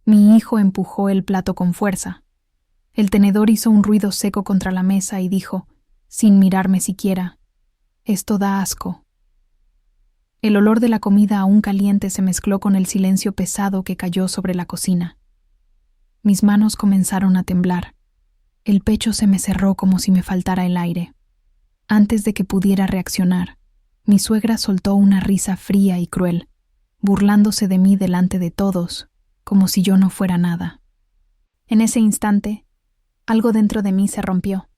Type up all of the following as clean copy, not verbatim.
Mi hijo empujó el plato con fuerza. El tenedor hizo un ruido seco contra la mesa y dijo, sin mirarme siquiera, «Esto da asco». El olor de la comida aún caliente se mezcló con el silencio pesado que cayó sobre la cocina. Mis manos comenzaron a temblar. El pecho se me cerró como si me faltara el aire. Antes de que pudiera reaccionar, mi suegra soltó una risa fría y cruel, burlándose de mí delante de todos, como si yo no fuera nada. En ese instante, algo dentro de mí se rompió.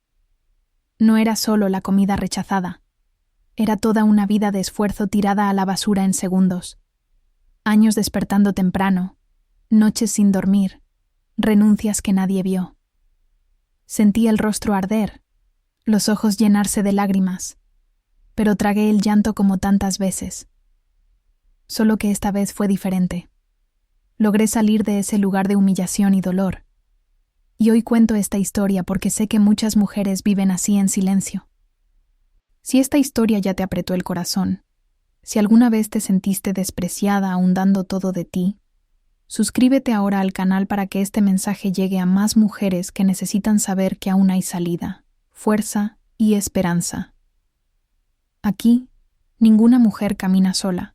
No era solo la comida rechazada. Era toda una vida de esfuerzo tirada a la basura en segundos. Años despertando temprano, noches sin dormir, renuncias que nadie vio. Sentí el rostro arder, los ojos llenarse de lágrimas, pero tragué el llanto como tantas veces. Solo que esta vez fue diferente. Logré salir de ese lugar de humillación y dolor. Y hoy cuento esta historia porque sé que muchas mujeres viven así en silencio. Si esta historia ya te apretó el corazón, si alguna vez te sentiste despreciada aún dando todo de ti, suscríbete ahora al canal para que este mensaje llegue a más mujeres que necesitan saber que aún hay salida, fuerza y esperanza. Aquí, ninguna mujer camina sola.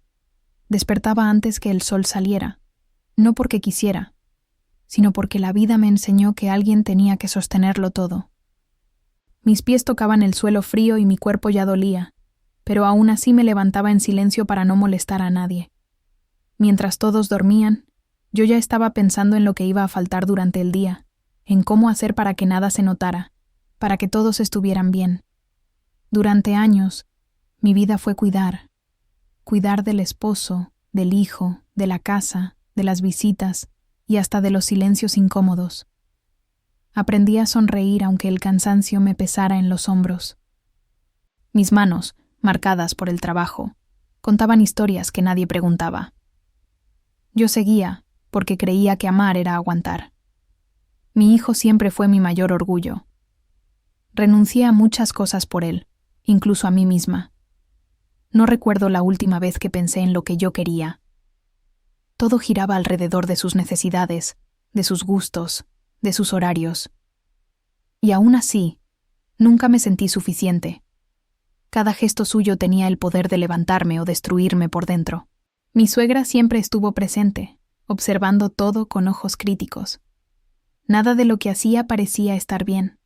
Despertaba antes que el sol saliera, no porque quisiera, sino porque la vida me enseñó que alguien tenía que sostenerlo todo. Mis pies tocaban el suelo frío y mi cuerpo ya dolía, pero aún así me levantaba en silencio para no molestar a nadie. Mientras todos dormían, yo ya estaba pensando en lo que iba a faltar durante el día, en cómo hacer para que nada se notara, para que todos estuvieran bien. Durante años, mi vida fue cuidar del esposo, del hijo, de la casa, de las visitas y hasta de los silencios incómodos. Aprendí a sonreír aunque el cansancio me pesara en los hombros. Mis manos, marcadas por el trabajo, contaban historias que nadie preguntaba. Yo seguía porque creía que amar era aguantar. Mi hijo siempre fue mi mayor orgullo. Renuncié a muchas cosas por él, incluso a mí misma. No recuerdo la última vez que pensé en lo que yo quería. Todo giraba alrededor de sus necesidades, de sus gustos, de sus horarios. Y aún así, nunca me sentí suficiente. Cada gesto suyo tenía el poder de levantarme o destruirme por dentro. Mi suegra siempre estuvo presente, observando todo con ojos críticos. Nada de lo que hacía parecía estar bien.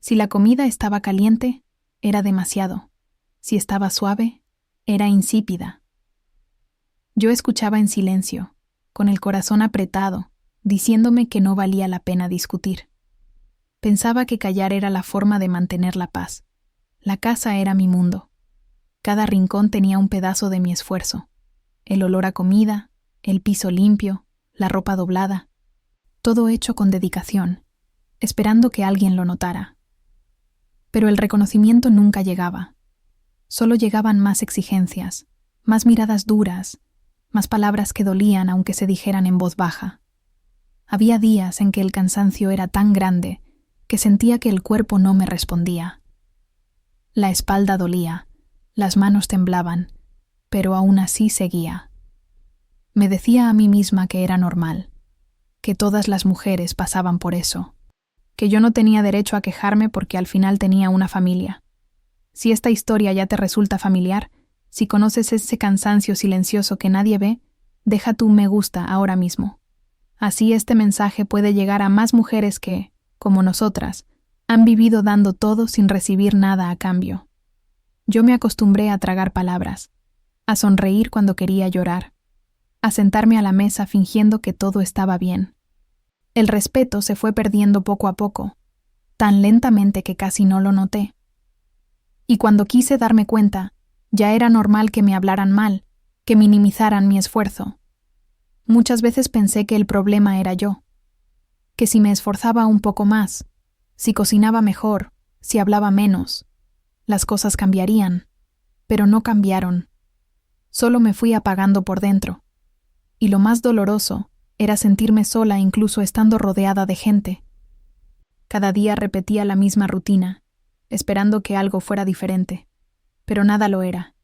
Si la comida estaba caliente, era demasiado. Si estaba suave, era insípida. Yo escuchaba en silencio, con el corazón apretado, diciéndome que no valía la pena discutir. Pensaba que callar era la forma de mantener la paz. La casa era mi mundo. Cada rincón tenía un pedazo de mi esfuerzo. El olor a comida, el piso limpio, la ropa doblada. Todo hecho con dedicación, esperando que alguien lo notara. Pero el reconocimiento nunca llegaba. Solo llegaban más exigencias, más miradas duras, más palabras que dolían aunque se dijeran en voz baja. Había días en que el cansancio era tan grande que sentía que el cuerpo no me respondía. La espalda dolía, las manos temblaban, pero aún así seguía. Me decía a mí misma que era normal, que todas las mujeres pasaban por eso, que yo no tenía derecho a quejarme porque al final tenía una familia. Si esta historia ya te resulta familiar, si conoces ese cansancio silencioso que nadie ve, deja tu me gusta ahora mismo. Así este mensaje puede llegar a más mujeres que, como nosotras, han vivido dando todo sin recibir nada a cambio. Yo me acostumbré a tragar palabras, a sonreír cuando quería llorar, a sentarme a la mesa fingiendo que todo estaba bien. El respeto se fue perdiendo poco a poco, tan lentamente que casi no lo noté. Y cuando quise darme cuenta, ya era normal que me hablaran mal, que minimizaran mi esfuerzo. Muchas veces pensé que el problema era yo, que si me esforzaba un poco más, si cocinaba mejor, si hablaba menos, las cosas cambiarían, pero no cambiaron. Solo me fui apagando por dentro. Y lo más doloroso era sentirme sola incluso estando rodeada de gente. Cada día repetía la misma rutina, esperando que algo fuera diferente, pero nada lo era.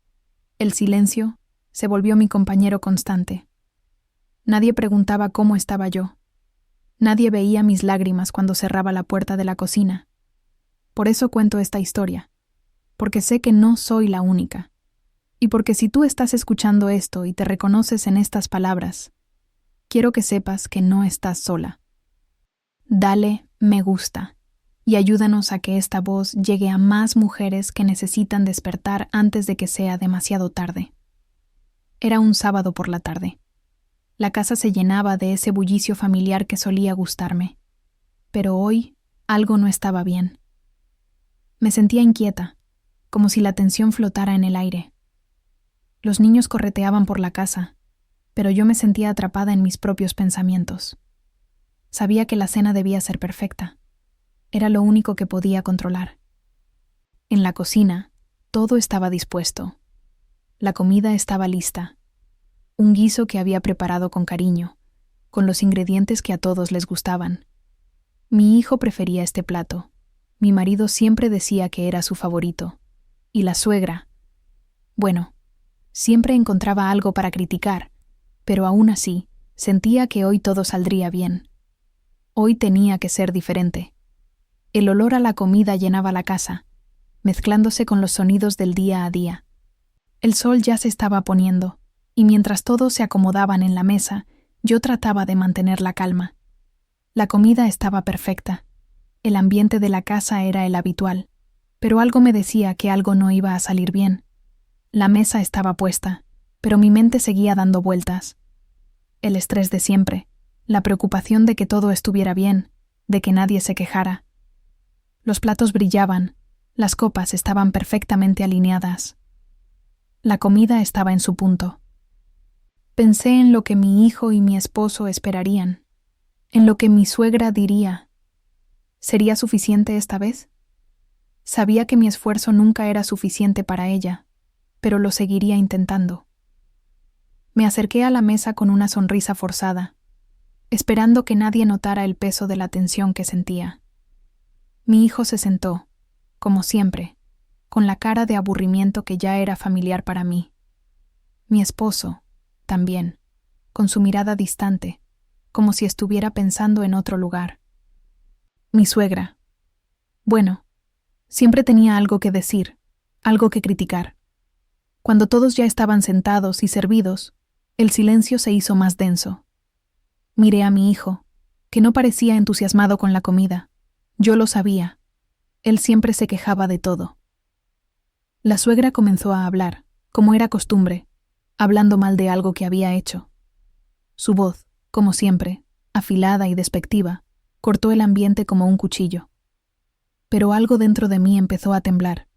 El silencio se volvió mi compañero constante. Nadie preguntaba cómo estaba yo. Nadie veía mis lágrimas cuando cerraba la puerta de la cocina. Por eso cuento esta historia, porque sé que no soy la única. Y porque si tú estás escuchando esto y te reconoces en estas palabras, quiero que sepas que no estás sola. Dale me gusta y ayúdanos a que esta voz llegue a más mujeres que necesitan despertar antes de que sea demasiado tarde. Era un sábado por la tarde. La casa se llenaba de ese bullicio familiar que solía gustarme. Pero hoy algo no estaba bien. Me sentía inquieta, como si la tensión flotara en el aire. Los niños correteaban por la casa, pero yo me sentía atrapada en mis propios pensamientos. Sabía que la cena debía ser perfecta. Era lo único que podía controlar. En la cocina, todo estaba dispuesto. La comida estaba lista. Un guiso que había preparado con cariño, con los ingredientes que a todos les gustaban. Mi hijo prefería este plato. Mi marido siempre decía que era su favorito. Y la suegra, bueno, siempre encontraba algo para criticar, pero aún así, sentía que hoy todo saldría bien. Hoy tenía que ser diferente. El olor a la comida llenaba la casa, mezclándose con los sonidos del día a día. El sol ya se estaba poniendo, y mientras todos se acomodaban en la mesa, yo trataba de mantener la calma. La comida estaba perfecta. El ambiente de la casa era el habitual, pero algo me decía que algo no iba a salir bien. La mesa estaba puesta, pero mi mente seguía dando vueltas. El estrés de siempre, la preocupación de que todo estuviera bien, de que nadie se quejara. Los platos brillaban, las copas estaban perfectamente alineadas. La comida estaba en su punto. Pensé en lo que mi hijo y mi esposo esperarían, en lo que mi suegra diría. ¿Sería suficiente esta vez? Sabía que mi esfuerzo nunca era suficiente para ella, pero lo seguiría intentando. Me acerqué a la mesa con una sonrisa forzada, esperando que nadie notara el peso de la tensión que sentía. Mi hijo se sentó, como siempre, con la cara de aburrimiento que ya era familiar para mí. Mi esposo, también, con su mirada distante, como si estuviera pensando en otro lugar. Mi suegra. Bueno, siempre tenía algo que decir, algo que criticar. Cuando todos ya estaban sentados y servidos, el silencio se hizo más denso. Miré a mi hijo, que no parecía entusiasmado con la comida. Yo lo sabía. Él siempre se quejaba de todo. La suegra comenzó a hablar, como era costumbre, hablando mal de algo que había hecho. Su voz, como siempre, afilada y despectiva, cortó el ambiente como un cuchillo. Pero algo dentro de mí empezó a temblar.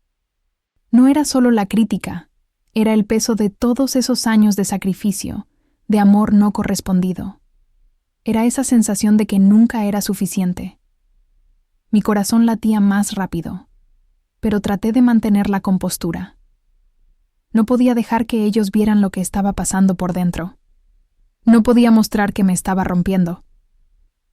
No era solo la crítica, era el peso de todos esos años de sacrificio, de amor no correspondido. Era esa sensación de que nunca era suficiente. Mi corazón latía más rápido, pero traté de mantener la compostura. No podía dejar que ellos vieran lo que estaba pasando por dentro. No podía mostrar que me estaba rompiendo.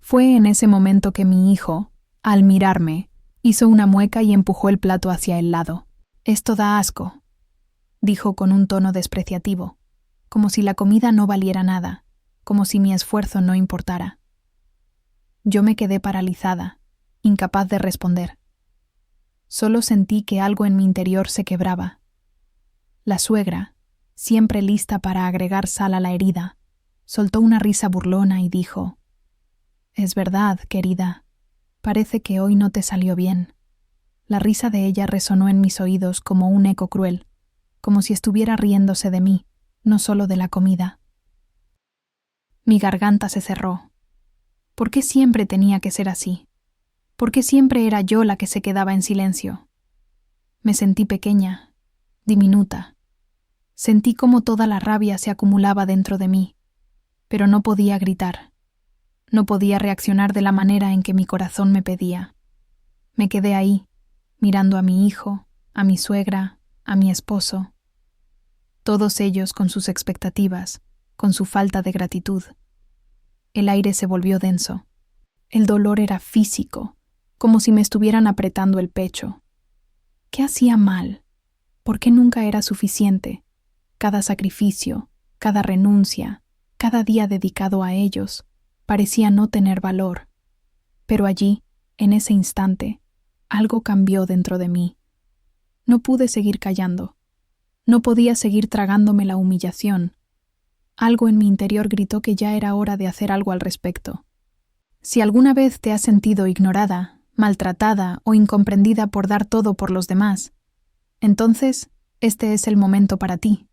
Fue en ese momento que mi hijo, al mirarme, hizo una mueca y empujó el plato hacia el lado. «Esto da asco», dijo con un tono despreciativo, como si la comida no valiera nada, como si mi esfuerzo no importara. Yo me quedé paralizada, incapaz de responder. Solo sentí que algo en mi interior se quebraba. La suegra, siempre lista para agregar sal a la herida, soltó una risa burlona y dijo: «Es verdad, querida, parece que hoy no te salió bien». La risa de ella resonó en mis oídos como un eco cruel, como si estuviera riéndose de mí, no solo de la comida. Mi garganta se cerró. ¿Por qué siempre tenía que ser así? ¿Por qué siempre era yo la que se quedaba en silencio? Me sentí pequeña, diminuta. Sentí como toda la rabia se acumulaba dentro de mí, pero no podía gritar. No podía reaccionar de la manera en que mi corazón me pedía. Me quedé ahí, mirando a mi hijo, a mi suegra, a mi esposo. Todos ellos con sus expectativas, con su falta de gratitud. El aire se volvió denso. El dolor era físico, como si me estuvieran apretando el pecho. ¿Qué hacía mal? ¿Por qué nunca era suficiente? Cada sacrificio, cada renuncia, Cada día dedicado a ellos parecía no tener valor. Pero allí, en ese instante, algo cambió dentro de mí. No pude seguir callando. No podía seguir tragándome la humillación. Algo en mi interior gritó que ya era hora de hacer algo al respecto. Si alguna vez te has sentido ignorada, maltratada o incomprendida por dar todo por los demás, entonces este es el momento para ti.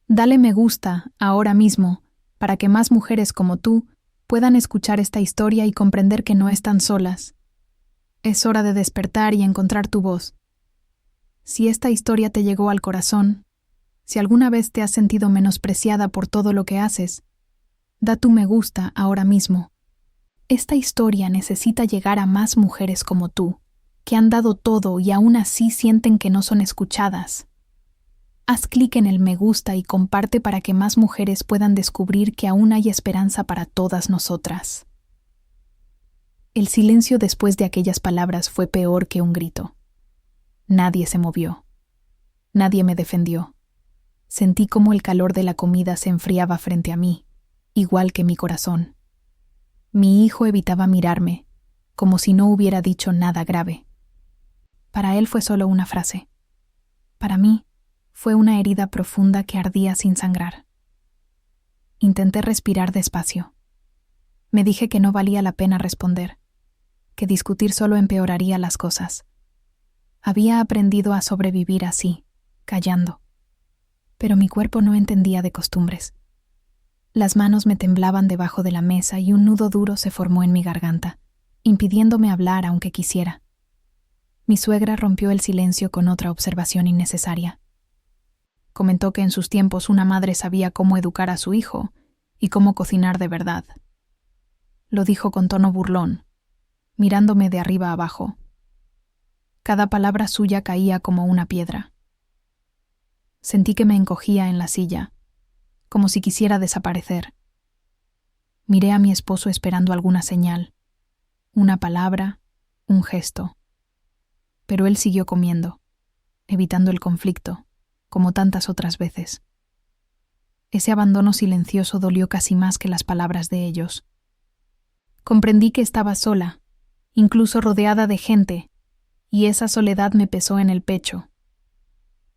Dale me gusta ahora mismo para que más mujeres como tú puedan escuchar esta historia y comprender que no están solas. Es hora de despertar y encontrar tu voz. Si esta historia te llegó al corazón, si alguna vez te has sentido menospreciada por todo lo que haces, da tu me gusta ahora mismo. Esta historia necesita llegar a más mujeres como tú, que han dado todo y aún así sienten que no son escuchadas. Haz clic en el me gusta y comparte para que más mujeres puedan descubrir que aún hay esperanza para todas nosotras. El silencio después de aquellas palabras fue peor que un grito. Nadie se movió. Nadie me defendió. Sentí como el calor de la comida se enfriaba frente a mí, igual que mi corazón. Mi hijo evitaba mirarme, como si no hubiera dicho nada grave. Para él fue solo una frase. Para mí, fue una herida profunda que ardía sin sangrar. Intenté respirar despacio. Me dije que no valía la pena responder, que discutir solo empeoraría las cosas. Había aprendido a sobrevivir así, callando. Pero mi cuerpo no entendía de costumbres. Las manos me temblaban debajo de la mesa y un nudo duro se formó en mi garganta, impidiéndome hablar aunque quisiera. Mi suegra rompió el silencio con otra observación innecesaria. Comentó que en sus tiempos una madre sabía cómo educar a su hijo y cómo cocinar de verdad. Lo dijo con tono burlón, mirándome de arriba a abajo. Cada palabra suya caía como una piedra. Sentí que me encogía en la silla, como si quisiera desaparecer. Miré a mi esposo esperando alguna señal, una palabra, un gesto. Pero él siguió comiendo, evitando el conflicto, como tantas otras veces. Ese abandono silencioso dolió casi más que las palabras de ellos. Comprendí que estaba sola, incluso rodeada de gente, y esa soledad me pesó en el pecho.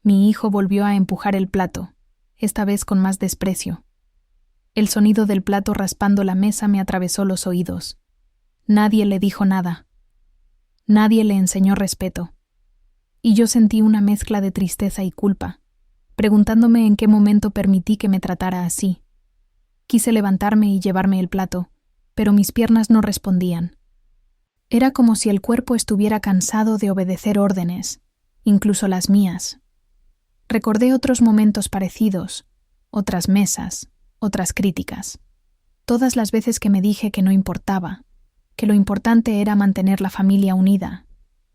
Mi hijo volvió a empujar el plato, esta vez con más desprecio. El sonido del plato raspando la mesa me atravesó los oídos. Nadie le dijo nada. Nadie le enseñó respeto. Y yo sentí una mezcla de tristeza y culpa, preguntándome en qué momento permití que me tratara así. Quise levantarme y llevarme el plato, pero mis piernas no respondían. Era como si el cuerpo estuviera cansado de obedecer órdenes, incluso las mías. Recordé otros momentos parecidos, otras mesas, otras críticas. Todas las veces que me dije que no importaba, que lo importante era mantener la familia unida.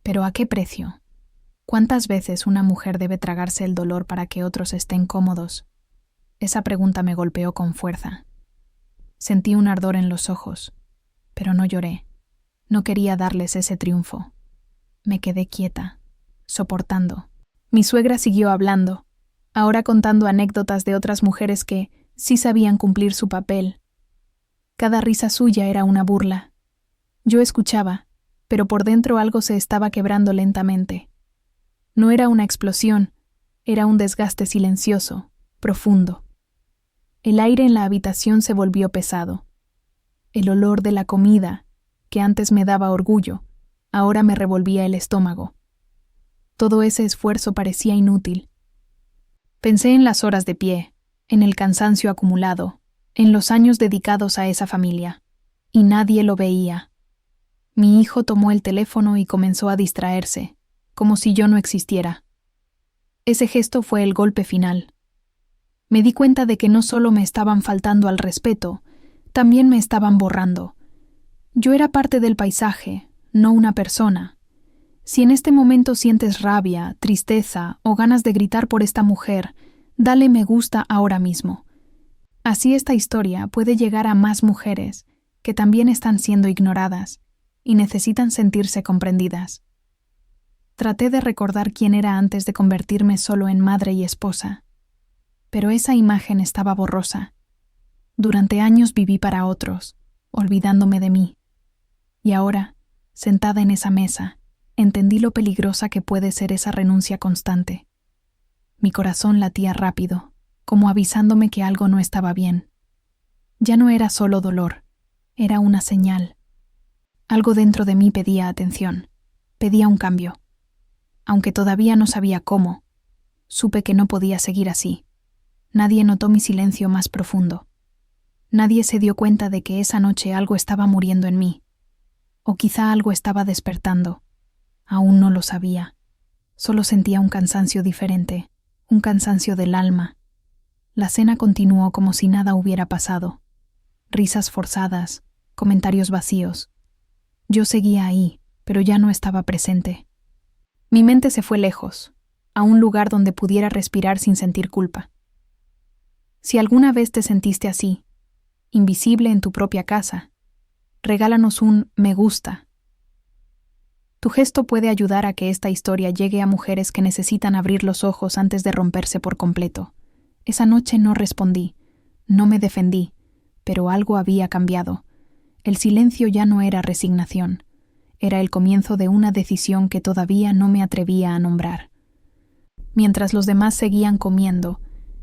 ¿Pero a qué precio? ¿Cuántas veces una mujer debe tragarse el dolor para que otros estén cómodos? Esa pregunta me golpeó con fuerza. Sentí un ardor en los ojos, pero no lloré. No quería darles ese triunfo. Me quedé quieta, soportando. Mi suegra siguió hablando, ahora contando anécdotas de otras mujeres que sí sabían cumplir su papel. Cada risa suya era una burla. Yo escuchaba, pero por dentro algo se estaba quebrando lentamente. No era una explosión, era un desgaste silencioso, profundo. El aire en la habitación se volvió pesado. El olor de la comida, que antes me daba orgullo, ahora me revolvía el estómago. Todo ese esfuerzo parecía inútil. Pensé en las horas de pie, en el cansancio acumulado, en los años dedicados a esa familia, y nadie lo veía. Mi hijo tomó el teléfono y comenzó a distraerse, como si yo no existiera. Ese gesto fue el golpe final. Me di cuenta de que no solo me estaban faltando al respeto, también me estaban borrando. Yo era parte del paisaje, no una persona. Si en este momento sientes rabia, tristeza o ganas de gritar por esta mujer, dale me gusta ahora mismo. Así esta historia puede llegar a más mujeres que también están siendo ignoradas y necesitan sentirse comprendidas. Traté de recordar quién era antes de convertirme solo en madre y esposa, pero esa imagen estaba borrosa. Durante años viví para otros, olvidándome de mí. Y ahora, sentada en esa mesa, entendí lo peligrosa que puede ser esa renuncia constante. Mi corazón latía rápido, como avisándome que algo no estaba bien. Ya no era solo dolor, era una señal. Algo dentro de mí pedía atención, pedía un cambio. Aunque todavía no sabía cómo, supe que no podía seguir así. Nadie notó mi silencio más profundo. Nadie se dio cuenta de que esa noche algo estaba muriendo en mí. O quizá algo estaba despertando. Aún no lo sabía. Solo sentía un cansancio diferente, un cansancio del alma. La cena continuó como si nada hubiera pasado. Risas forzadas, comentarios vacíos. Yo seguía ahí, pero ya no estaba presente. Mi mente se fue lejos, a un lugar donde pudiera respirar sin sentir culpa. Si alguna vez te sentiste así, invisible en tu propia casa, regálanos un me gusta. Tu gesto puede ayudar a que esta historia llegue a mujeres que necesitan abrir los ojos antes de romperse por completo. Esa noche no respondí, no me defendí, pero algo había cambiado. El silencio ya no era resignación, era el comienzo de una decisión que todavía no me atrevía a nombrar. Mientras los demás seguían comiendo,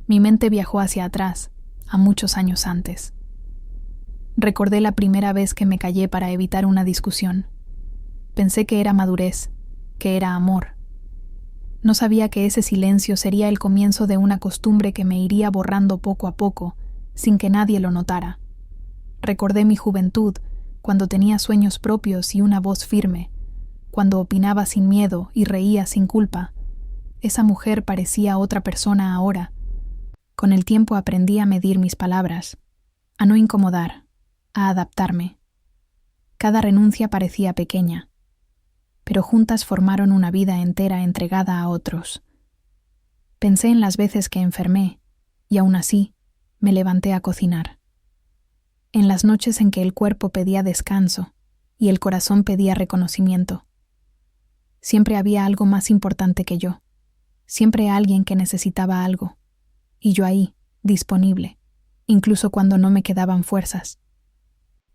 mi mente viajó hacia atrás, a muchos años antes. Recordé la primera vez que me callé para evitar una discusión. Pensé que era madurez, que era amor. No sabía que ese silencio sería el comienzo de una costumbre que me iría borrando poco a poco, sin que nadie lo notara. Recordé mi juventud, cuando tenía sueños propios y una voz firme, cuando opinaba sin miedo y reía sin culpa. Esa mujer parecía otra persona ahora. Con el tiempo aprendí a medir mis palabras, a no incomodar, a adaptarme. Cada renuncia parecía pequeña, pero juntas formaron una vida entera entregada a otros. Pensé en las veces que enfermé, y aún así, me levanté a cocinar. En las noches en que el cuerpo pedía descanso y el corazón pedía reconocimiento. Siempre había algo más importante que yo, siempre alguien que necesitaba algo, y yo ahí, disponible, incluso cuando no me quedaban fuerzas.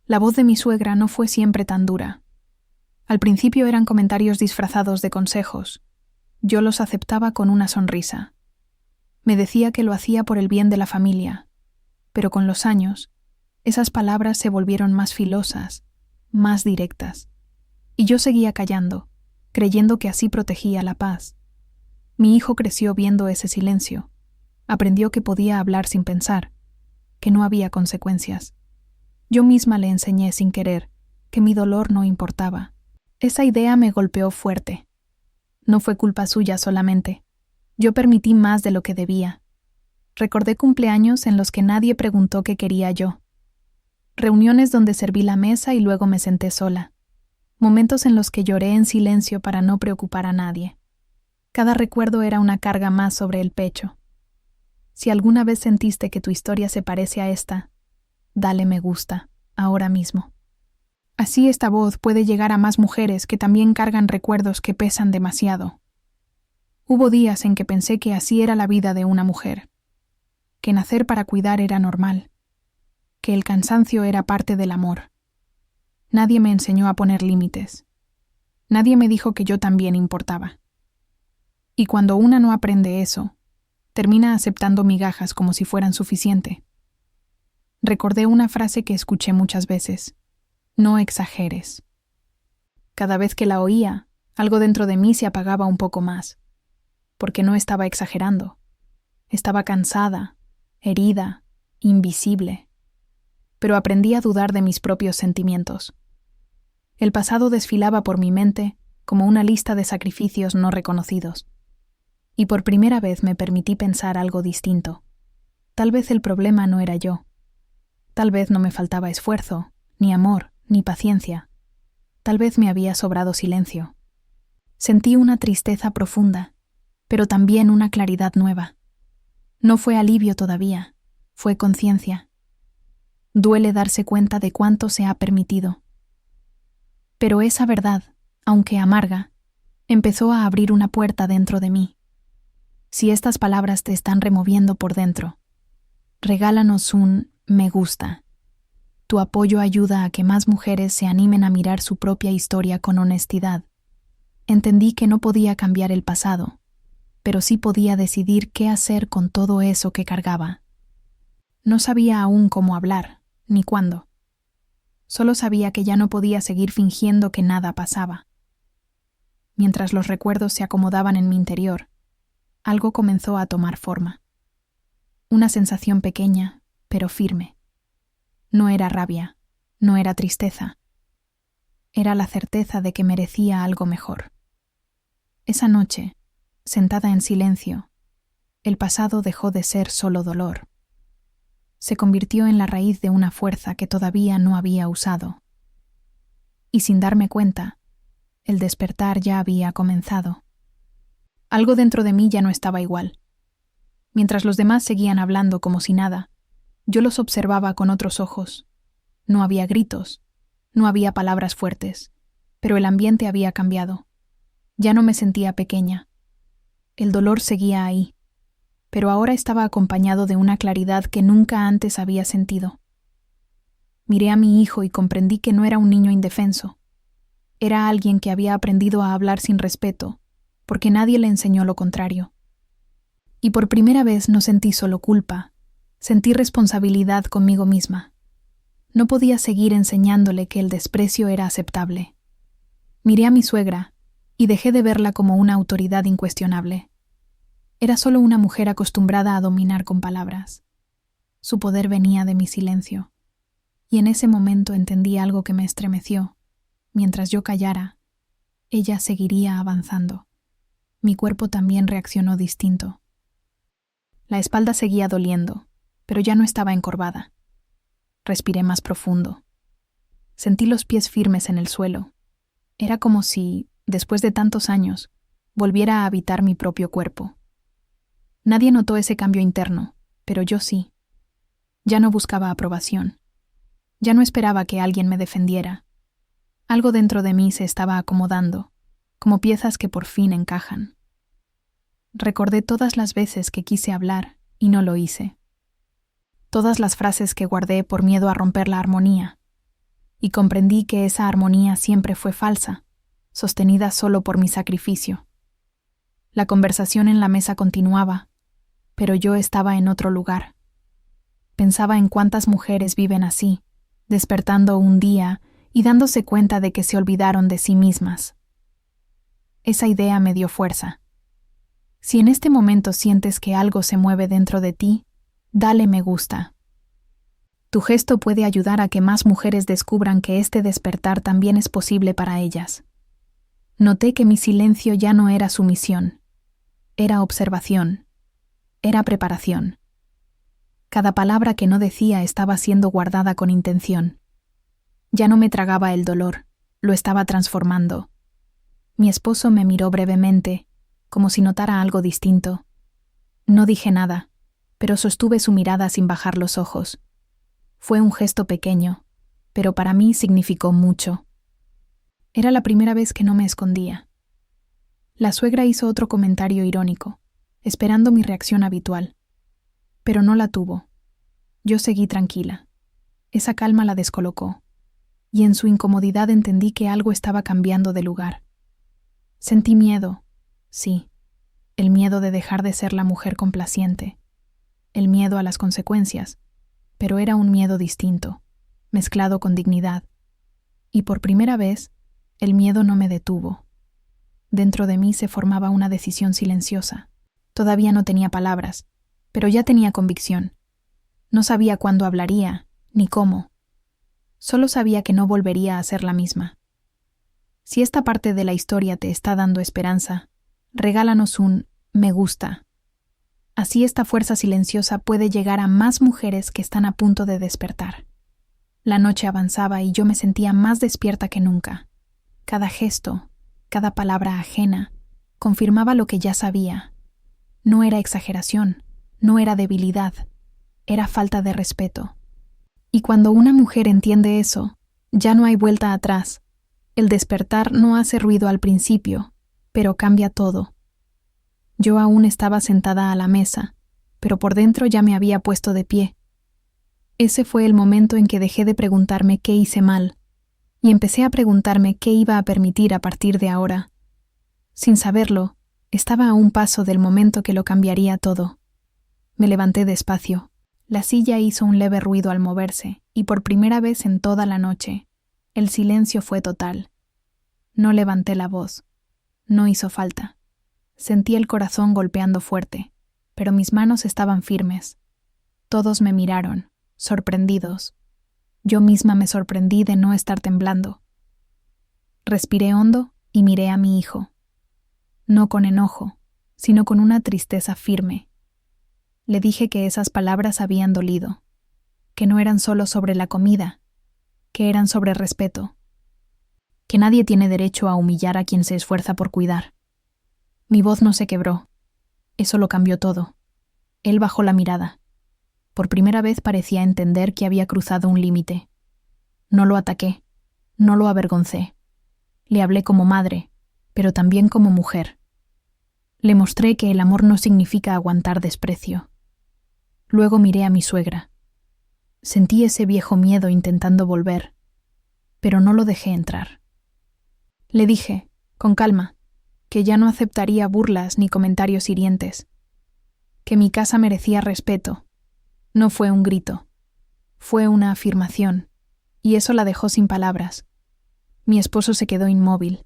La voz de mi suegra no fue siempre tan dura. Al principio eran comentarios disfrazados de consejos. Yo los aceptaba con una sonrisa. Me decía que lo hacía por el bien de la familia, pero con los años, esas palabras se volvieron más filosas, más directas, y yo seguía callando, creyendo que así protegía la paz. Mi hijo creció viendo ese silencio, aprendió que podía hablar sin pensar, que no había consecuencias. Yo misma le enseñé sin querer que mi dolor no importaba. Esa idea me golpeó fuerte. No fue culpa suya solamente. Yo permití más de lo que debía. Recordé cumpleaños en los que nadie preguntó qué quería yo. Reuniones donde serví la mesa y luego me senté sola. Momentos en los que lloré en silencio para no preocupar a nadie. Cada recuerdo era una carga más sobre el pecho. Si alguna vez sentiste que tu historia se parece a esta, dale me gusta, ahora mismo. Así esta voz puede llegar a más mujeres que también cargan recuerdos que pesan demasiado. Hubo días en que pensé que así era la vida de una mujer, que nacer para cuidar era normal, que el cansancio era parte del amor. Nadie me enseñó a poner límites. Nadie me dijo que yo también importaba. Y cuando una no aprende eso, termina aceptando migajas como si fueran suficiente. Recordé una frase que escuché muchas veces. No exageres. Cada vez que la oía, algo dentro de mí se apagaba un poco más, porque no estaba exagerando. Estaba cansada, herida, invisible. Pero aprendí a dudar de mis propios sentimientos. El pasado desfilaba por mi mente como una lista de sacrificios no reconocidos. Y por primera vez me permití pensar algo distinto. Tal vez el problema no era yo. Tal vez no me faltaba esfuerzo, ni amor, ni paciencia. Tal vez me había sobrado silencio. Sentí una tristeza profunda, pero también una claridad nueva. No fue alivio todavía, fue conciencia. Duele darse cuenta de cuánto se ha permitido. Pero esa verdad, aunque amarga, empezó a abrir una puerta dentro de mí. Si estas palabras te están removiendo por dentro, regálanos un me gusta. Tu apoyo ayuda a que más mujeres se animen a mirar su propia historia con honestidad. Entendí que no podía cambiar el pasado, pero sí podía decidir qué hacer con todo eso que cargaba. No sabía aún cómo hablar, ni cuándo. Solo sabía que ya no podía seguir fingiendo que nada pasaba. Mientras los recuerdos se acomodaban en mi interior, algo comenzó a tomar forma. Una sensación pequeña, pero firme. No era rabia, no era tristeza. Era la certeza de que merecía algo mejor. Esa noche, sentada en silencio, el pasado dejó de ser solo dolor. Se convirtió en la raíz de una fuerza que todavía no había usado. Y sin darme cuenta, el despertar ya había comenzado. Algo dentro de mí ya no estaba igual. Mientras los demás seguían hablando como si nada, yo los observaba con otros ojos. No había gritos, no había palabras fuertes, pero el ambiente había cambiado. Ya no me sentía pequeña. El dolor seguía ahí, pero ahora estaba acompañado de una claridad que nunca antes había sentido. Miré a mi hijo y comprendí que no era un niño indefenso. Era alguien que había aprendido a hablar sin respeto, porque nadie le enseñó lo contrario. Y por primera vez no sentí solo culpa, sentí responsabilidad conmigo misma. No podía seguir enseñándole que el desprecio era aceptable. Miré a mi suegra y dejé de verla como una autoridad incuestionable. Era solo una mujer acostumbrada a dominar con palabras. Su poder venía de mi silencio, y en ese momento entendí algo que me estremeció. Mientras yo callara, ella seguiría avanzando. Mi cuerpo también reaccionó distinto. La espalda seguía doliendo, pero ya no estaba encorvada. Respiré más profundo. Sentí los pies firmes en el suelo. Era como si, después de tantos años, volviera a habitar mi propio cuerpo. Nadie notó ese cambio interno, pero yo sí. Ya no buscaba aprobación. Ya no esperaba que alguien me defendiera. Algo dentro de mí se estaba acomodando, como piezas que por fin encajan. Recordé todas las veces que quise hablar y no lo hice. Todas las frases que guardé por miedo a romper la armonía. Y comprendí que esa armonía siempre fue falsa, sostenida solo por mi sacrificio. La conversación en la mesa continuaba, pero yo estaba en otro lugar. Pensaba en cuántas mujeres viven así, despertando un día y dándose cuenta de que se olvidaron de sí mismas. Esa idea me dio fuerza. Si en este momento sientes que algo se mueve dentro de ti, dale me gusta. Tu gesto puede ayudar a que más mujeres descubran que este despertar también es posible para ellas. Noté que mi silencio ya no era sumisión, era observación, era preparación. Cada palabra que no decía estaba siendo guardada con intención. Ya no me tragaba el dolor, lo estaba transformando. Mi esposo me miró brevemente, como si notara algo distinto. No dije nada, pero sostuve su mirada sin bajar los ojos. Fue un gesto pequeño, pero para mí significó mucho. Era la primera vez que no me escondía. La suegra hizo otro comentario irónico, esperando mi reacción habitual. Pero no la tuvo. Yo seguí tranquila. Esa calma la descolocó, y en su incomodidad entendí que algo estaba cambiando de lugar. Sentí miedo, sí, el miedo de dejar de ser la mujer complaciente, el miedo a las consecuencias, pero era un miedo distinto, mezclado con dignidad. Y por primera vez, el miedo no me detuvo. Dentro de mí se formaba una decisión silenciosa. Todavía no tenía palabras, pero ya tenía convicción. No sabía cuándo hablaría, ni cómo. Solo sabía que no volvería a ser la misma. Si esta parte de la historia te está dando esperanza, regálanos un me gusta. Así esta fuerza silenciosa puede llegar a más mujeres que están a punto de despertar. La noche avanzaba y yo me sentía más despierta que nunca. Cada gesto, cada palabra ajena, confirmaba lo que ya sabía. No era exageración, no era debilidad, era falta de respeto. Y cuando una mujer entiende eso, ya no hay vuelta atrás. El despertar no hace ruido al principio, pero cambia todo. Yo aún estaba sentada a la mesa, pero por dentro ya me había puesto de pie. Ese fue el momento en que dejé de preguntarme qué hice mal y empecé a preguntarme qué iba a permitir a partir de ahora. Sin saberlo, estaba a un paso del momento que lo cambiaría todo. Me levanté despacio. La silla hizo un leve ruido al moverse y por primera vez en toda la noche, el silencio fue total. No levanté la voz. No hizo falta. Sentí el corazón golpeando fuerte, pero mis manos estaban firmes. Todos me miraron, sorprendidos. Yo misma me sorprendí de no estar temblando. Respiré hondo y miré a mi hijo. No con enojo, sino con una tristeza firme. Le dije que esas palabras habían dolido, que no eran solo sobre la comida, que eran sobre respeto, que nadie tiene derecho a humillar a quien se esfuerza por cuidar. Mi voz no se quebró. Eso lo cambió todo. Él bajó la mirada. Por primera vez parecía entender que había cruzado un límite. No lo ataqué, no lo avergoncé. Le hablé como madre, pero también como mujer. Le mostré que el amor no significa aguantar desprecio. Luego miré a mi suegra. Sentí ese viejo miedo intentando volver, pero no lo dejé entrar. Le dije, con calma, que ya no aceptaría burlas ni comentarios hirientes, que mi casa merecía respeto. No fue un grito, fue una afirmación, y eso la dejó sin palabras. Mi esposo se quedó inmóvil.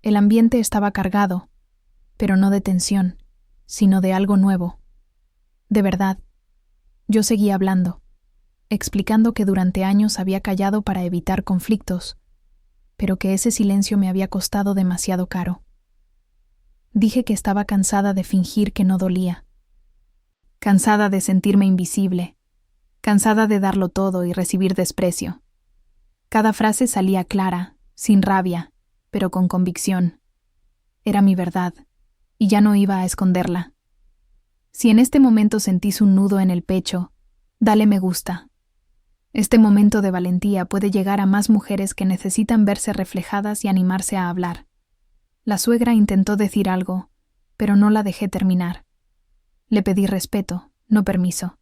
El ambiente estaba cargado, pero no de tensión, sino de algo nuevo. De verdad, yo seguía hablando, explicando que durante años había callado para evitar conflictos, pero que ese silencio me había costado demasiado caro. Dije que estaba cansada de fingir que no dolía, cansada de sentirme invisible, cansada de darlo todo y recibir desprecio. Cada frase salía clara, sin rabia, pero con convicción. Era mi verdad, y ya no iba a esconderla. Si en este momento sentís un nudo en el pecho, dale me gusta. Este momento de valentía puede llegar a más mujeres que necesitan verse reflejadas y animarse a hablar. La suegra intentó decir algo, pero no la dejé terminar. Le pedí respeto, no permiso.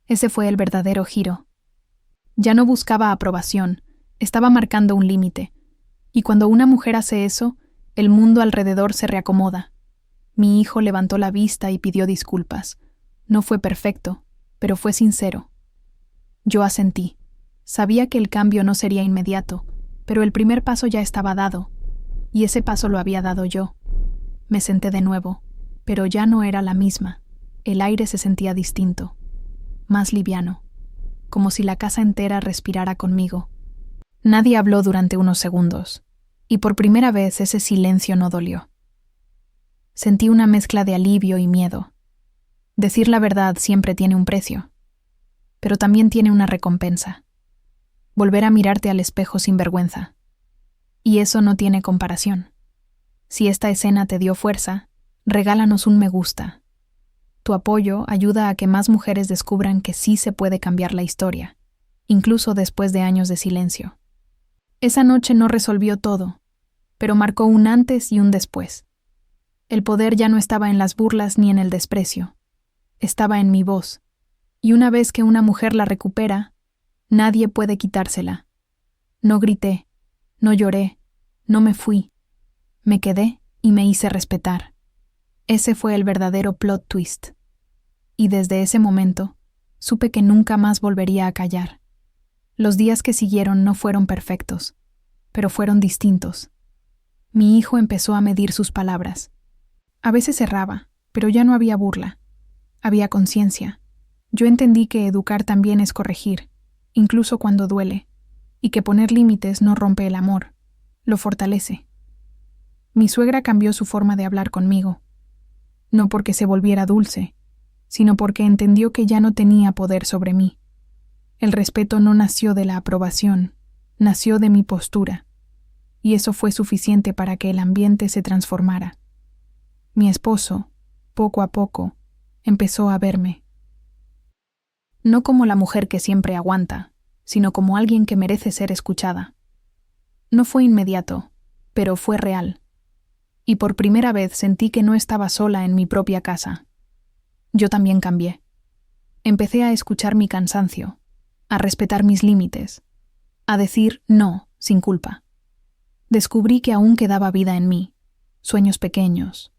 Ese fue el verdadero giro. Ya no buscaba aprobación, estaba marcando un límite. Y cuando una mujer hace eso, el mundo alrededor se reacomoda. Mi hijo levantó la vista y pidió disculpas. No fue perfecto, pero fue sincero. Yo asentí. Sabía que el cambio no sería inmediato, pero el primer paso ya estaba dado, y ese paso lo había dado yo. Me senté de nuevo, pero ya no era la misma. El aire se sentía distinto, más liviano, como si la casa entera respirara conmigo. Nadie habló durante unos segundos, y por primera vez ese silencio no dolió. Sentí una mezcla de alivio y miedo. Decir la verdad siempre tiene un precio, pero también tiene una recompensa. Volver a mirarte al espejo sin vergüenza. Y eso no tiene comparación. Si esta escena te dio fuerza, regálanos un me gusta. Tu apoyo ayuda a que más mujeres descubran que sí se puede cambiar la historia, incluso después de años de silencio. Esa noche no resolvió todo, pero marcó un antes y un después. El poder ya no estaba en las burlas ni en el desprecio. Estaba en mi voz, y una vez que una mujer la recupera, nadie puede quitársela. No grité, no lloré, no me fui. Me quedé y me hice respetar. Ese fue el verdadero plot twist. Y desde ese momento, supe que nunca más volvería a callar. Los días que siguieron no fueron perfectos, pero fueron distintos. Mi hijo empezó a medir sus palabras. A veces erraba, pero ya no había burla. Había conciencia. Yo entendí que educar también es corregir, incluso cuando duele, y que poner límites no rompe el amor, lo fortalece. Mi suegra cambió su forma de hablar conmigo, no porque se volviera dulce, sino porque entendió que ya no tenía poder sobre mí. El respeto no nació de la aprobación, nació de mi postura, y eso fue suficiente para que el ambiente se transformara. Mi esposo, poco a poco, empezó a verme. No como la mujer que siempre aguanta, sino como alguien que merece ser escuchada. No fue inmediato, pero fue real. Y por primera vez sentí que no estaba sola en mi propia casa. Yo también cambié. Empecé a escuchar mi cansancio, a respetar mis límites, a decir no sin culpa. Descubrí que aún quedaba vida en mí, sueños pequeños,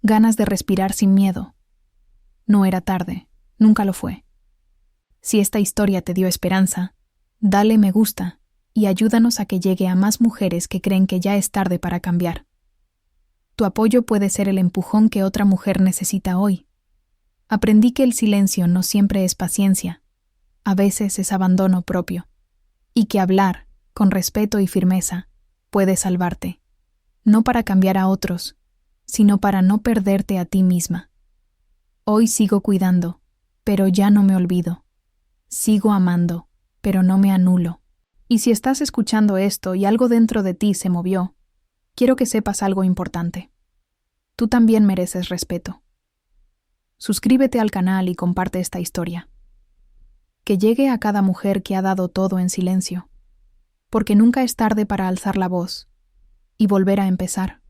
ganas de respirar sin miedo. No era tarde, nunca lo fue. Si esta historia te dio esperanza, dale me gusta y ayúdanos a que llegue a más mujeres que creen que ya es tarde para cambiar. Tu apoyo puede ser el empujón que otra mujer necesita hoy. Aprendí que el silencio no siempre es paciencia, a veces es abandono propio, y que hablar, con respeto y firmeza, puede salvarte, no para cambiar a otros, sino para no perderte a ti misma. Hoy sigo cuidando, pero ya no me olvido. Sigo amando, pero no me anulo. Y si estás escuchando esto y algo dentro de ti se movió, quiero que sepas algo importante. Tú también mereces respeto. Suscríbete al canal y comparte esta historia. Que llegue a cada mujer que ha dado todo en silencio, porque nunca es tarde para alzar la voz y volver a empezar.